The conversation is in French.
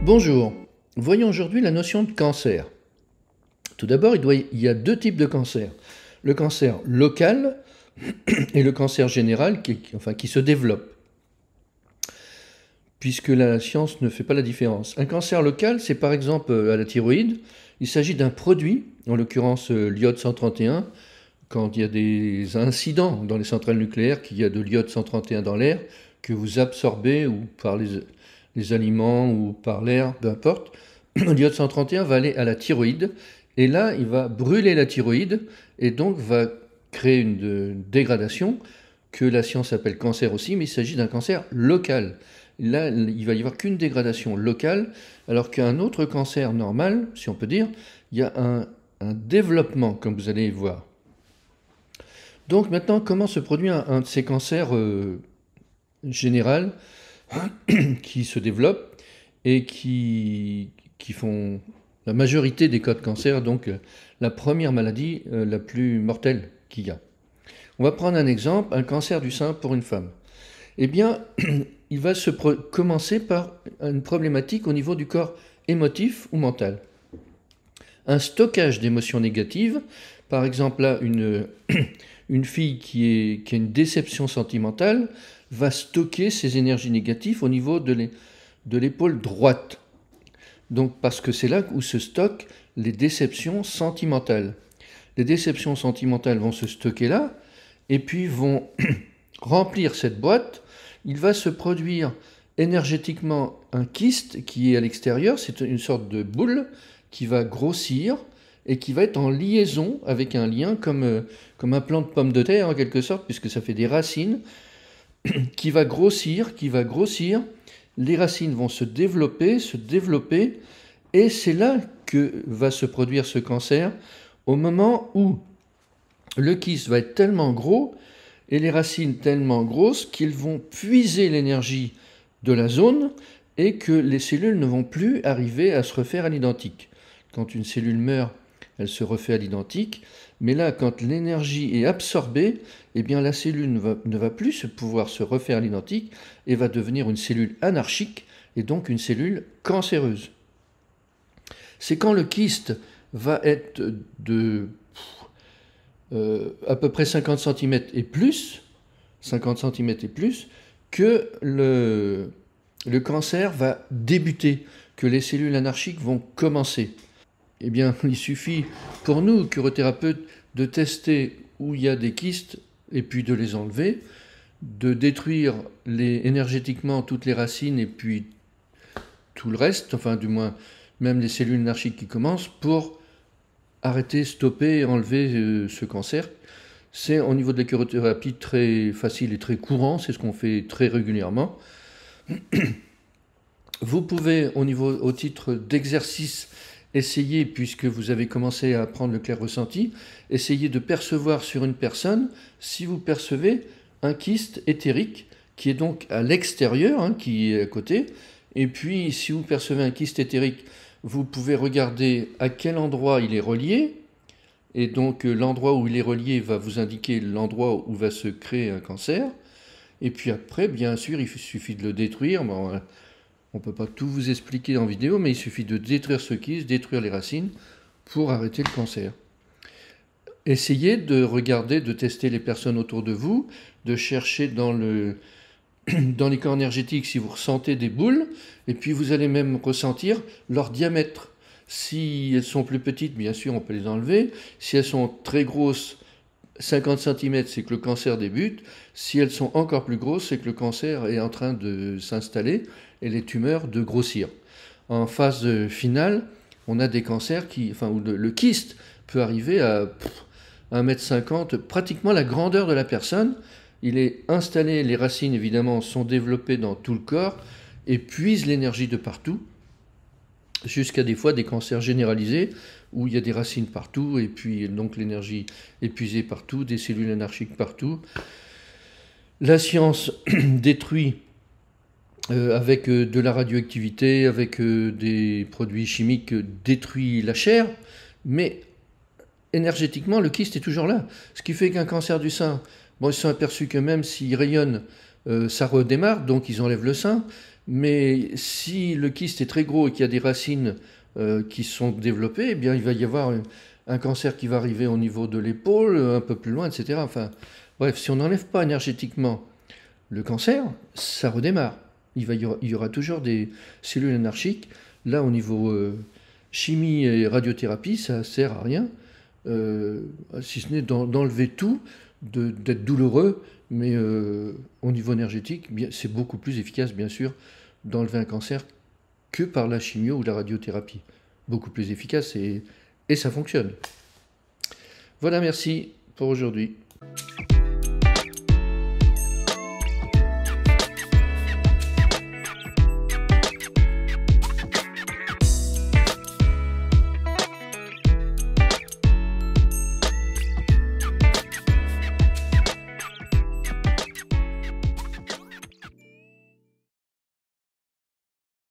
Bonjour, voyons aujourd'hui la notion de cancer. Tout d'abord, il y a deux types de cancer. Le cancer local et le cancer général qui se développe, puisque la science ne fait pas la différence. Un cancer local, c'est par exemple à la thyroïde. Il s'agit d'un produit, en l'occurrence l'iode 131. Quand il y a des incidents dans les centrales nucléaires, qu'il y a de l'iode 131 dans l'air, que vous absorbez ou par les aliments ou par l'air, peu importe, l'iode 131 va aller à la thyroïde, et là, il va brûler la thyroïde, et donc va créer une dégradation que la science appelle cancer aussi, mais il s'agit d'un cancer local. Là, il va y avoir qu'une dégradation locale, alors qu'un autre cancer normal, si on peut dire, il y a un développement, comme vous allez voir. Donc maintenant, comment se produit un de ces cancers général qui se développent et qui font la majorité des cas de cancer, donc la première maladie la plus mortelle qu'il y a. On va prendre un exemple, un cancer du sein pour une femme. Eh bien, il va commencer par une problématique au niveau du corps émotif ou mental. Un stockage d'émotions négatives, par exemple là, une fille qui a une déception sentimentale va stocker ses énergies négatives au niveau de l'épaule droite. Donc, parce que c'est là où se stockent les déceptions sentimentales. Les déceptions sentimentales vont se stocker là, et puis vont remplir cette boîte. Il va se produire énergétiquement un kyste qui est à l'extérieur, c'est une sorte de boule qui va grossir et qui va être en liaison avec un lien comme un plant de pomme de terre en quelque sorte, puisque ça fait des racines, qui va grossir, les racines vont se développer, et c'est là que va se produire ce cancer, au moment où le kyste va être tellement gros et les racines tellement grosses qu'ils vont puiser l'énergie de la zone et que les cellules ne vont plus arriver à se refaire à l'identique. Quand une cellule meurt, elle se refait à l'identique, mais là, quand l'énergie est absorbée, eh bien la cellule ne va plus pouvoir se refaire à l'identique et va devenir une cellule anarchique et donc une cellule cancéreuse. C'est quand le kyste va être de à peu près 50 cm et plus, que le cancer va débuter, que les cellules anarchiques vont commencer. Eh bien, il suffit pour nous, chirurgien, de tester où il y a des kystes et puis de les enlever, de détruire énergétiquement toutes les racines et puis tout le reste, enfin du moins même les cellules anarchiques qui commencent, pour arrêter, stopper, enlever ce cancer. C'est au niveau de la cryothérapie très facile et très courant, c'est ce qu'on fait très régulièrement. Vous pouvez, au titre d'exercice, essayer, puisque vous avez commencé à apprendre le clair ressenti, essayer de percevoir sur une personne si vous percevez un kyste éthérique qui est donc à l'extérieur, qui est à côté. Et puis, si vous percevez un kyste éthérique, vous pouvez regarder à quel endroit il est relié. Et donc, l'endroit où il est relié va vous indiquer l'endroit où va se créer un cancer. Et puis après, bien sûr, il suffit de le détruire. Bon, on ne peut pas tout vous expliquer en vidéo, mais il suffit de détruire ce kyste, détruire les racines pour arrêter le cancer. Essayez de regarder, de tester les personnes autour de vous, de chercher dans les corps énergétiques si vous ressentez des boules, et puis vous allez même ressentir leur diamètre. Si elles sont plus petites, bien sûr, on peut les enlever. Si elles sont très grosses, 50 cm, c'est que le cancer débute. Si elles sont encore plus grosses, c'est que le cancer est en train de s'installer et les tumeurs de grossir. En phase finale, on a des cancers où le kyste peut arriver à 1,50 m, pratiquement la grandeur de la personne. Il est installé, les racines évidemment sont développées dans tout le corps et puisent l'énergie de partout, jusqu'à des fois des cancers généralisés où il y a des racines partout et puis donc l'énergie épuisée partout, des cellules anarchiques partout. La science détruit avec de la radioactivité, avec des produits chimiques, détruit la chair, mais énergétiquement, le kyste est toujours là. Ce qui fait qu'un cancer du sein, bon, ils se sont aperçus que même s'il rayonne, ça redémarre, donc ils enlèvent le sein. Mais si le kyste est très gros et qu'il y a des racines qui sont développées, eh bien, il va y avoir un cancer qui va arriver au niveau de l'épaule, un peu plus loin, etc. Enfin, bref, si on n'enlève pas énergétiquement le cancer, ça redémarre. Il y aura toujours des cellules anarchiques. Là, au niveau chimie et radiothérapie, ça sert à rien, si ce n'est d'enlever tout, d'être douloureux, mais au niveau énergétique, c'est beaucoup plus efficace, bien sûr, d'enlever un cancer que par la chimio ou la radiothérapie. Beaucoup plus efficace et ça fonctionne. Voilà, merci pour aujourd'hui.